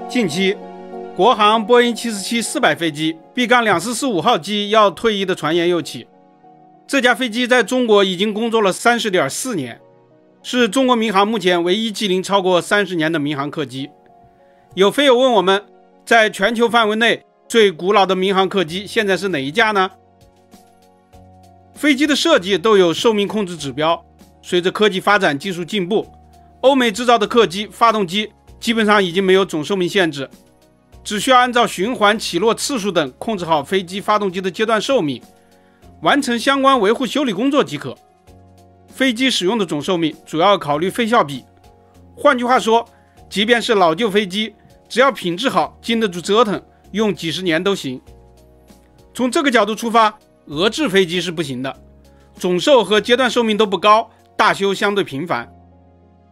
近期，国航波音747-400飞机 B-2445号机要退役的传言又起。这架飞机在中国已经工作了30.4年，是中国民航目前唯一机龄超过30年的民航客机。有飞友问我们，在全球范围内最古老的民航客机现在是哪一架呢？飞机的设计都有寿命控制指标，随着科技发展、技术进步，欧美制造的客机发动机基本上已经没有总寿命限制，只需要按照循环、起落次数等控制好飞机发动机的阶段寿命，完成相关维护修理工作即可。飞机使用的总寿命主要考虑飞效比，换句话说，即便是老旧飞机，只要品质好，经得住折腾，用几十年都行。从这个角度出发，俄制飞机是不行的，总寿和阶段寿命都不高，大修相对频繁。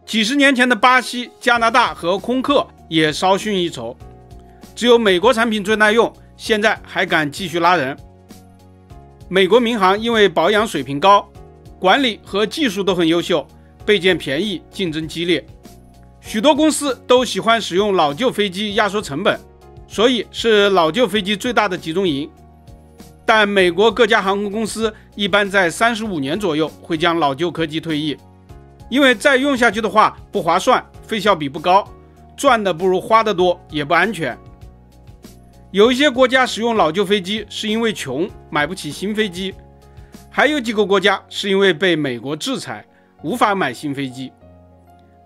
几十年前的巴西、加拿大和空客也稍逊一筹，只有美国产品最耐用，现在还敢继续拉人。美国民航因为保养水平高，管理和技术都很优秀，备件便宜，竞争激烈，许多公司都喜欢使用老旧飞机压缩成本，所以是老旧飞机最大的集中营。但美国各家航空公司一般在35年左右会将老旧客机退役，因为再用下去的话不划算，费效比不高，赚的不如花的多，也不安全。有一些国家使用老旧飞机是因为穷，买不起新飞机，还有几个国家是因为被美国制裁，无法买新飞机。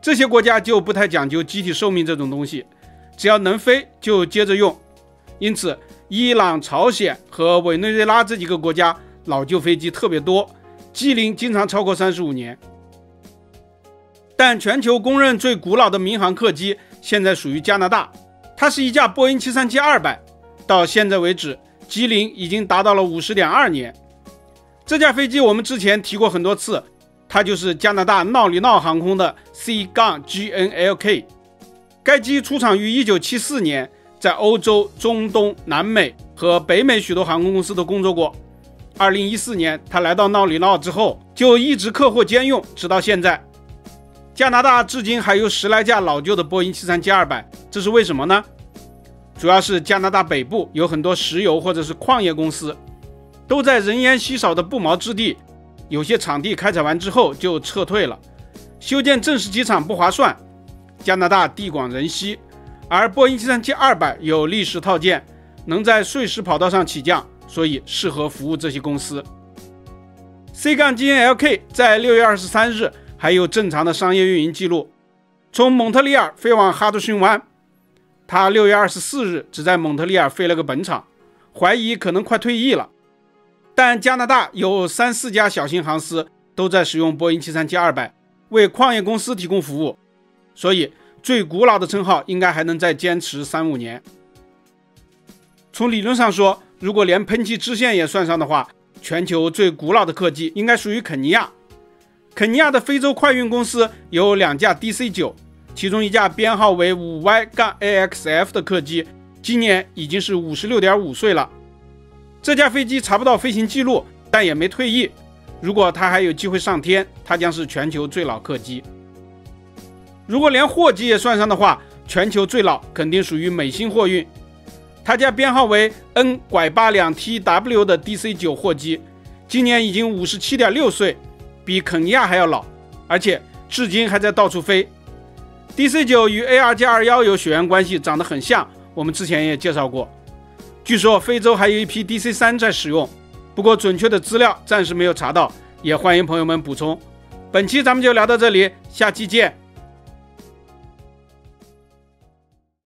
这些国家就不太讲究机体寿命这种东西，只要能飞就接着用。因此伊朗、朝鲜和委内瑞拉这几个国家老旧飞机特别多，机龄经常超过35年。但全球公认最古老的民航客机现在属于加拿大，它是一架波音737-200，到现在为止机龄已经达到了50.2年。这架飞机我们之前提过很多次，它就是加拿大闹里闹航空的 C-GNLK。 该机出厂于1974年，在欧洲、中东、南美和北美许多航空公司都工作过。2014年他来到闹里闹之后，就一直客货兼用，直到现在。加拿大至今还有10来架老旧的波音737-200，这是为什么呢？主要是加拿大北部有很多石油或者是矿业公司，都在人烟稀少的不毛之地，有些场地开采完之后就撤退了，修建正式机场不划算。加拿大地广人稀，而波音737-200有历史套件，能在碎石跑道上起降，所以适合服务这些公司。C-GNLK 在6月23日还有正常的商业运营记录，从蒙特利尔飞往哈德逊湾。他6月24日只在蒙特利尔飞了个本场，怀疑可能快退役了。但加拿大有3、4家小型航司都在使用波音737-200，为矿业公司提供服务，所以最古老的称号应该还能再坚持3、5年。从理论上说，如果连喷气支线也算上的话，全球最古老的客机应该属于肯尼亚。肯尼亚的非洲快运公司有2架 DC-9， 其中一架编号为 5Y-AXF 的客机，今年已经是56.5岁了。这架飞机查不到飞行记录，但也没退役。如果它还有机会上天，它将是全球最老客机。如果连货机也算上的话，全球最老肯定属于美星货运，它家编号为 N-82TW 的 DC-9 货机，今年已经57.6岁，比肯尼亚还要老，而且至今还在到处飞。DC-9 与 ARJ21有血缘关系，长得很像，我们之前也介绍过。据说非洲还有一批 DC-3 在使用，不过准确的资料暂时没有查到，也欢迎朋友们补充。本期咱们就聊到这里，下期见。